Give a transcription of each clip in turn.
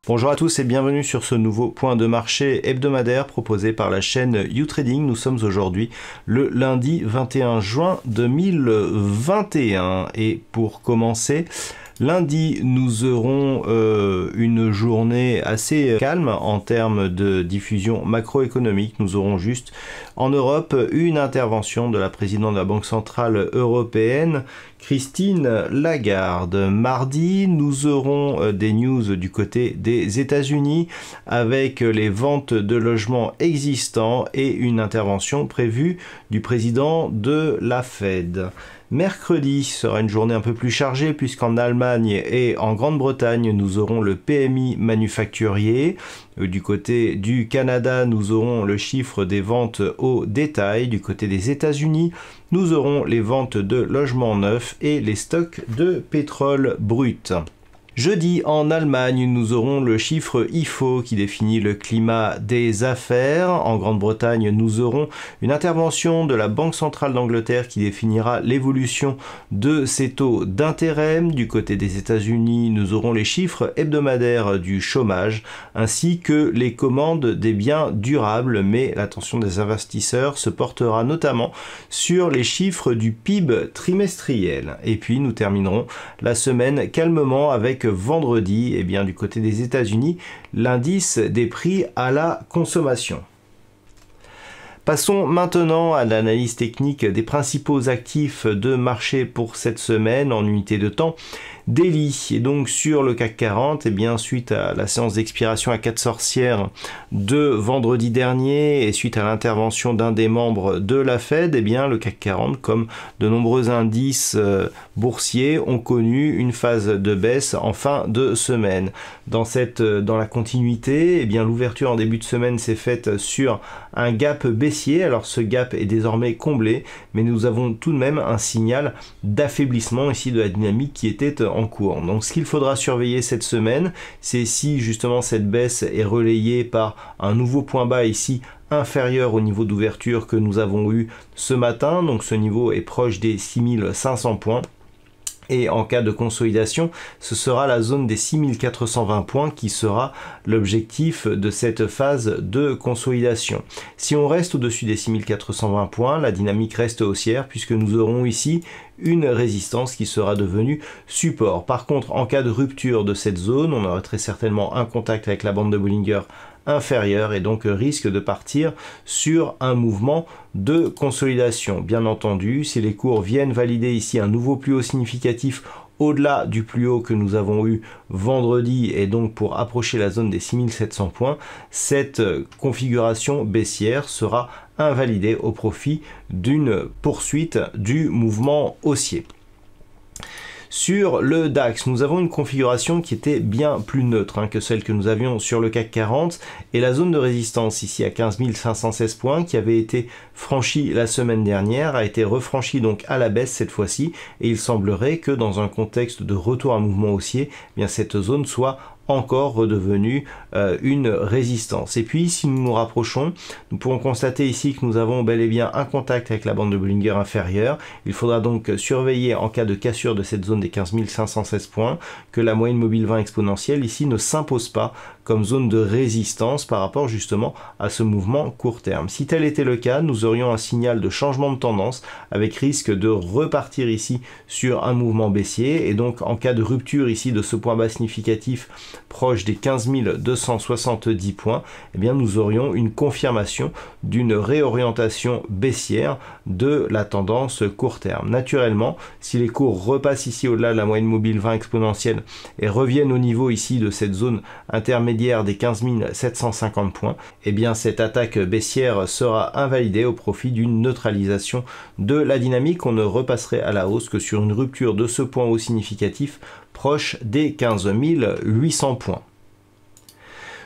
Bonjour à tous et bienvenue sur ce nouveau point de marché hebdomadaire proposé par la chaîne YouTrading. Nous sommes aujourd'hui le lundi 21 juin 2021 et pour commencer, lundi, nous aurons une journée assez calme en termes de diffusion macroéconomique. Nous aurons juste en Europe une intervention de la présidente de la Banque Centrale Européenne, Christine Lagarde. Mardi, nous aurons des news du côté des États-Unis avec les ventes de logements existants et une intervention prévue du président de la Fed. Mercredi sera une journée un peu plus chargée puisqu'en Allemagne et en Grande-Bretagne, nous aurons le PMI manufacturier. Du côté du Canada, nous aurons le chiffre des ventes au détail. Du côté des États-Unis, nous aurons les ventes de logements neufs et les stocks de pétrole brut. Jeudi, en Allemagne, nous aurons le chiffre IFO qui définit le climat des affaires. En Grande-Bretagne, nous aurons une intervention de la Banque centrale d'Angleterre qui définira l'évolution de ses taux d'intérêt. Du côté des États-Unis, nous aurons les chiffres hebdomadaires du chômage ainsi que les commandes des biens durables. Mais l'attention des investisseurs se portera notamment sur les chiffres du PIB trimestriel. Et puis, nous terminerons la semaine calmement avec vendredi, du côté des États-Unis, l'indice des prix à la consommation. Passons maintenant à l'analyse technique des principaux actifs de marché pour cette semaine en unité de temps. Daily, et donc sur le CAC 40, suite à la séance d'expiration à 4 sorcières de vendredi dernier et suite à l'intervention d'un des membres de la Fed, le CAC 40, comme de nombreux indices boursiers, ont connu une phase de baisse en fin de semaine. Dans la continuité, l'ouverture en début de semaine s'est faite sur un gap baissier. Alors ce gap est désormais comblé, mais nous avons tout de même un signal d'affaiblissement ici de la dynamique qui était en cours. Donc ce qu'il faudra surveiller cette semaine, c'est si justement cette baisse est relayée par un nouveau point bas ici inférieur au niveau d'ouverture que nous avons eu ce matin. Donc ce niveau est proche des 6500 points. Et en cas de consolidation, ce sera la zone des 6420 points qui sera l'objectif de cette phase de consolidation. Si on reste au-dessus des 6420 points, la dynamique reste haussière puisque nous aurons ici une résistance qui sera devenue support. Par contre, en cas de rupture de cette zone, on aura très certainement un contact avec la bande de Bollinger inférieur et donc risque de partir sur un mouvement de consolidation. Bien entendu, si les cours viennent valider ici un nouveau plus haut significatif au-delà du plus haut que nous avons eu vendredi et donc pour approcher la zone des 6700 points, cette configuration baissière sera invalidée au profit d'une poursuite du mouvement haussier. Sur le DAX, nous avons une configuration qui était bien plus neutre que celle que nous avions sur le CAC 40 et la zone de résistance ici à 15 516 points qui avait été franchie la semaine dernière a été refranchie donc à la baisse cette fois-ci et il semblerait que dans un contexte de retour à mouvement haussier, cette zone soit encore redevenu une résistance. Et puis si nous nous rapprochons, nous pourrons constater ici que nous avons bel et bien un contact avec la bande de Bollinger inférieure. Il faudra donc surveiller en cas de cassure de cette zone des 15 516 points que la moyenne mobile 20 exponentielle ici ne s'impose pas comme zone de résistance par rapport justement à ce mouvement court terme. Si tel était le cas, nous aurions un signal de changement de tendance avec risque de repartir ici sur un mouvement baissier et donc en cas de rupture ici de ce point bas significatif proche des 15 270 points, nous aurions une confirmation d'une réorientation baissière de la tendance court terme. Naturellement, si les cours repassent ici au-delà de la moyenne mobile 20 exponentielle et reviennent au niveau ici de cette zone intermédiaire des 15 750 points, cette attaque baissière sera invalidée au profit d'une neutralisation de la dynamique. On ne repasserait à la hausse que sur une rupture de ce point haut significatif proche des 15 800 points.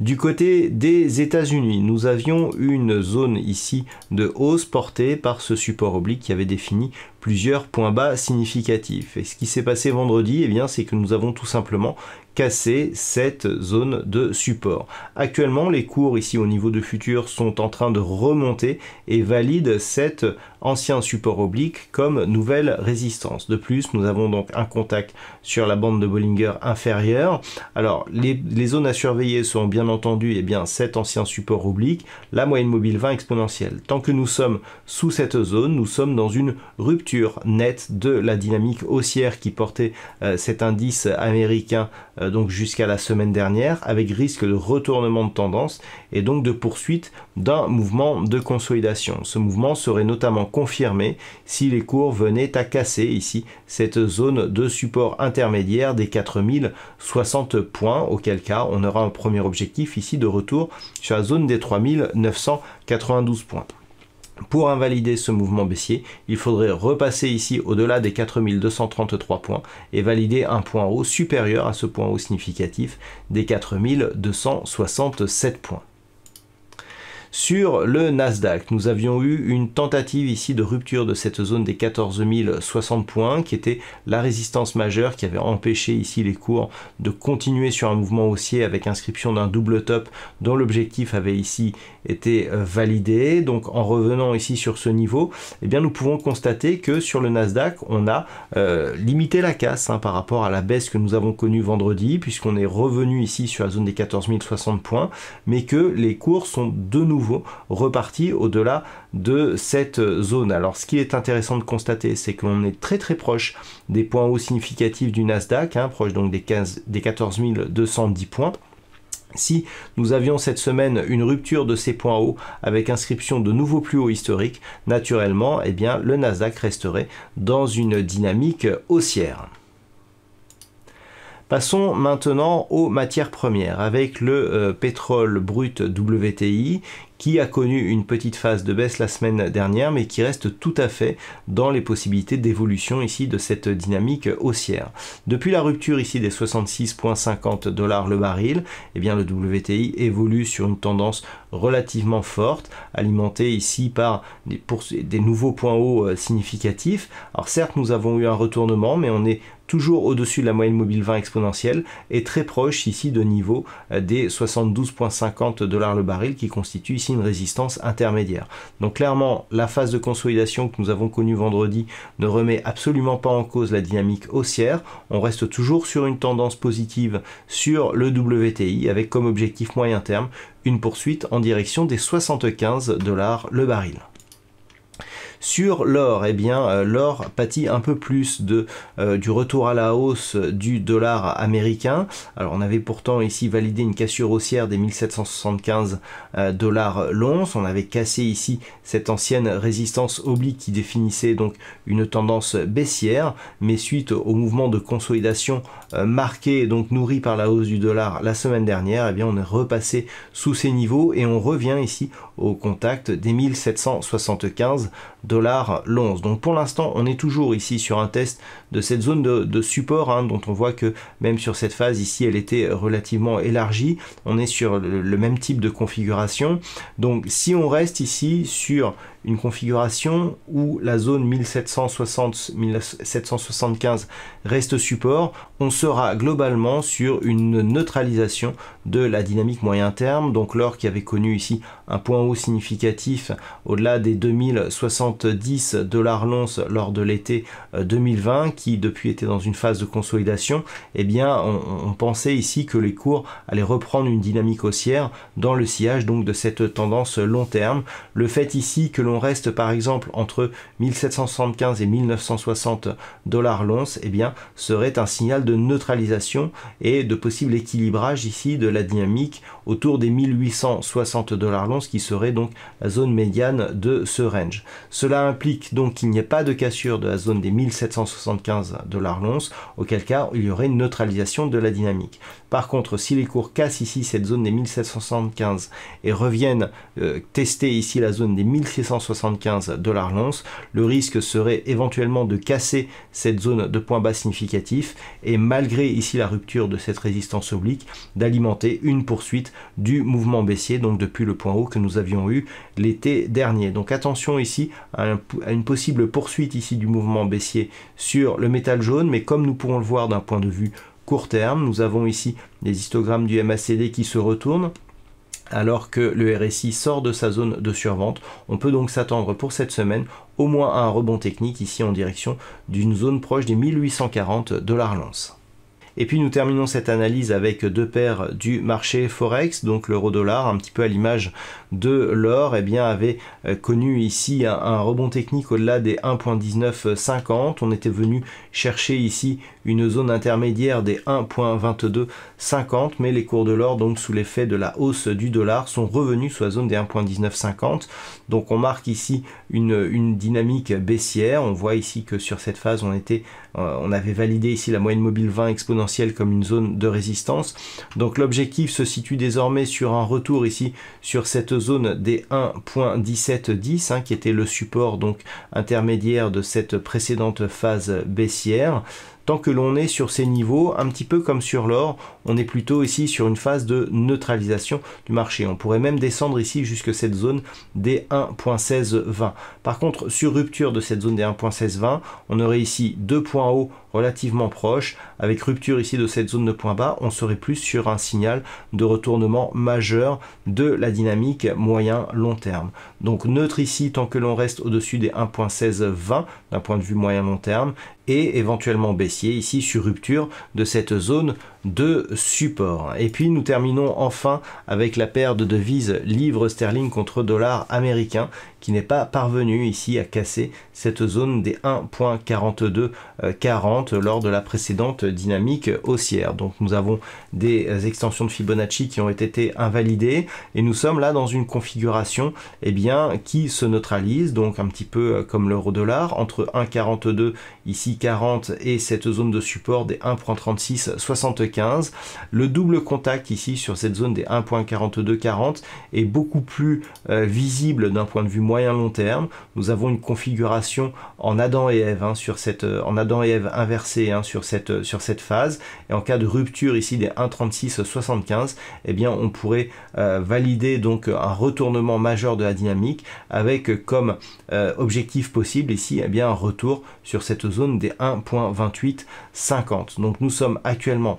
Du côté des États-Unis, nous avions une zone ici de hausse portée par ce support oblique qui avait défini plusieurs points bas significatifs. Et ce qui s'est passé vendredi, eh bien, c'est que nous avons tout simplement cassé cette zone de support. Actuellement, les cours ici au niveau de futurs sont en train de remonter et valident cet ancien support oblique comme nouvelle résistance. De plus, nous avons donc un contact sur la bande de Bollinger inférieure. Alors, les zones à surveiller seront bien entendu cet ancien support oblique, la moyenne mobile 20 exponentielle. Tant que nous sommes sous cette zone, nous sommes dans une rupture nette de la dynamique haussière qui portait cet indice américain donc jusqu'à la semaine dernière, avec risque de retournement de tendance et donc de poursuite d'un mouvement de consolidation. Ce mouvement serait notamment confirmé si les cours venaient à casser ici cette zone de support intermédiaire des 4060 points, auquel cas on aura un premier objectif ici de retour sur la zone des 3992 points. Pour invalider ce mouvement baissier, il faudrait repasser ici au-delà des 4233 points et valider un point haut supérieur à ce point haut significatif des 4267 points. Sur le Nasdaq, nous avions eu une tentative ici de rupture de cette zone des 14 060 points qui était la résistance majeure qui avait empêché ici les cours de continuer sur un mouvement haussier avec inscription d'un double top dont l'objectif avait ici été validé. Donc en revenant ici sur ce niveau, eh bien, nous pouvons constater que sur le Nasdaq, on a limité la casse par rapport à la baisse que nous avons connue vendredi puisqu'on est revenu ici sur la zone des 14 060 points mais que les cours sont de nouveau reparti au-delà de cette zone. Alors ce qui est intéressant de constater, c'est que l'on est très proche des points hauts significatifs du Nasdaq, proche donc des 14 210 points. Si nous avions cette semaine une rupture de ces points hauts avec inscription de nouveaux plus hauts historiques, naturellement, eh bien, le Nasdaq resterait dans une dynamique haussière. Passons maintenant aux matières premières avec le pétrole brut WTI qui a connu une petite phase de baisse la semaine dernière mais qui reste tout à fait dans les possibilités d'évolution ici de cette dynamique haussière. Depuis la rupture ici des 66,50 $ le baril, eh bien le WTI évolue sur une tendance relativement forte, alimentée ici par des nouveaux points hauts significatifs. Alors certes nous avons eu un retournement mais on est toujours au-dessus de la moyenne mobile 20 exponentielle et très proche ici de niveau des 72,50 $ le baril qui constitue ici une résistance intermédiaire. Donc clairement la phase de consolidation que nous avons connue vendredi ne remet absolument pas en cause la dynamique haussière. On reste toujours sur une tendance positive sur le WTI avec comme objectif moyen terme une poursuite en direction des 75 $ le baril. Sur l'or, eh bien l'or pâtit un peu plus du retour à la hausse du dollar américain. Alors on avait pourtant ici validé une cassure haussière des 1775 $ l'once. On avait cassé ici cette ancienne résistance oblique qui définissait donc une tendance baissière, mais suite au mouvement de consolidation marqué, donc nourri par la hausse du dollar la semaine dernière, eh bien on est repassé sous ces niveaux et on revient ici au contact des 1775 $ l'once. Donc pour l'instant on est toujours ici sur un test de cette zone de support dont on voit que même sur cette phase ici elle était relativement élargie. On est sur le même type de configuration. Donc si on reste ici sur une configuration où la zone 1760-1775 reste support, on sera globalement sur une neutralisation de la dynamique moyen terme. Donc l'or qui avait connu ici un point haut significatif au-delà des 2070 $ l'once lors de l'été 2020 qui depuis était dans une phase de consolidation, eh bien on pensait ici que les cours allaient reprendre une dynamique haussière dans le sillage donc de cette tendance long terme. Le fait ici que l'on reste par exemple entre 1775 et 1960 $ l'once, eh bien serait un signal de neutralisation et de possible équilibrage ici de la dynamique autour des 1860 $ l'once qui serait donc la zone médiane de ce range. Cela implique donc qu'il n'y ait pas de cassure de la zone des 1775 $ l'once, auquel cas il y aurait une neutralisation de la dynamique. Par contre, si les cours cassent ici cette zone des 1775 et reviennent tester ici la zone des 1660 1875 $ l'once. Le risque serait éventuellement de casser cette zone de point bas significatif et malgré ici la rupture de cette résistance oblique, d'alimenter une poursuite du mouvement baissier, donc depuis le point haut que nous avions eu l'été dernier. Donc attention ici à une possible poursuite ici du mouvement baissier sur le métal jaune, mais comme nous pourrons le voir d'un point de vue court terme, nous avons ici les histogrammes du MACD qui se retournent alors que le RSI sort de sa zone de survente. On peut donc s'attendre pour cette semaine au moins à un rebond technique ici en direction d'une zone proche des 1840 $ l'once. Et puis nous terminons cette analyse avec deux paires du marché Forex, donc l'euro-dollar, un petit peu à l'image de l'or, eh bien avait connu ici un rebond technique au-delà des 1.1950. On était venu chercher ici une zone intermédiaire des 1.2250, mais les cours de l'or, donc sous l'effet de la hausse du dollar, sont revenus sous la zone des 1.1950. Donc on marque ici une dynamique baissière. On voit ici que sur cette phase, on avait validé ici la moyenne mobile 20 exponentielle comme une zone de résistance. Donc l'objectif se situe désormais sur un retour ici sur cette zone des 1.1710 qui était le support donc intermédiaire de cette précédente phase baissière. Tant que l'on est sur ces niveaux, un petit peu comme sur l'or, on est plutôt ici sur une phase de neutralisation du marché. On pourrait même descendre ici jusque cette zone des 1.1620. Par contre, sur rupture de cette zone des 1.1620, on aurait ici deux points hauts relativement proches. Avec rupture ici de cette zone de point bas, on serait plus sur un signal de retournement majeur de la dynamique moyen-long terme. Donc neutre ici tant que l'on reste au-dessus des 1.1620 d'un point de vue moyen-long terme et éventuellement baissier ici sur rupture de cette zone de support. Et puis nous terminons enfin avec la paire de devises livre sterling contre dollar américain qui n'est pas parvenu ici à casser cette zone des 1.4240 lors de la précédente dynamique haussière. Donc nous avons des extensions de Fibonacci qui ont été invalidées et nous sommes là dans une configuration qui se neutralise, donc un petit peu comme l'euro dollar entre 1.42 ici 40 et cette zone de support des 1.3675. Le double contact ici sur cette zone des 1.4240 est beaucoup plus visible d'un point de vue moyen long terme. Nous avons une configuration en Adam et Ève en Adam et Ève inversé sur cette phase, et en cas de rupture ici des 1.3675, on pourrait valider donc un retournement majeur de la dynamique avec comme objectif possible ici un retour sur cette zone des 1.2850. Donc nous sommes actuellement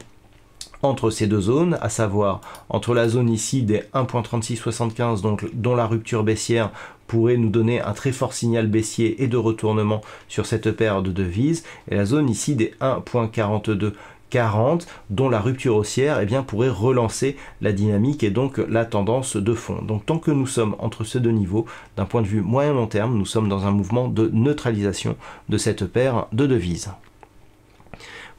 entre ces deux zones, à savoir entre la zone ici des 1.3675 donc dont la rupture baissière pourrait nous donner un très fort signal baissier et de retournement sur cette paire de devises, et la zone ici des 1.4240 dont la rupture haussière pourrait relancer la dynamique et donc la tendance de fond. Donc tant que nous sommes entre ces deux niveaux, d'un point de vue moyen long terme, nous sommes dans un mouvement de neutralisation de cette paire de devises.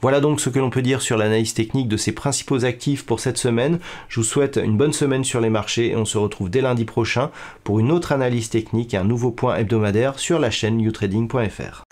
Voilà donc ce que l'on peut dire sur l'analyse technique de ces principaux actifs pour cette semaine. Je vous souhaite une bonne semaine sur les marchés et on se retrouve dès lundi prochain pour une autre analyse technique et un nouveau point hebdomadaire sur la chaîne youtrading.fr.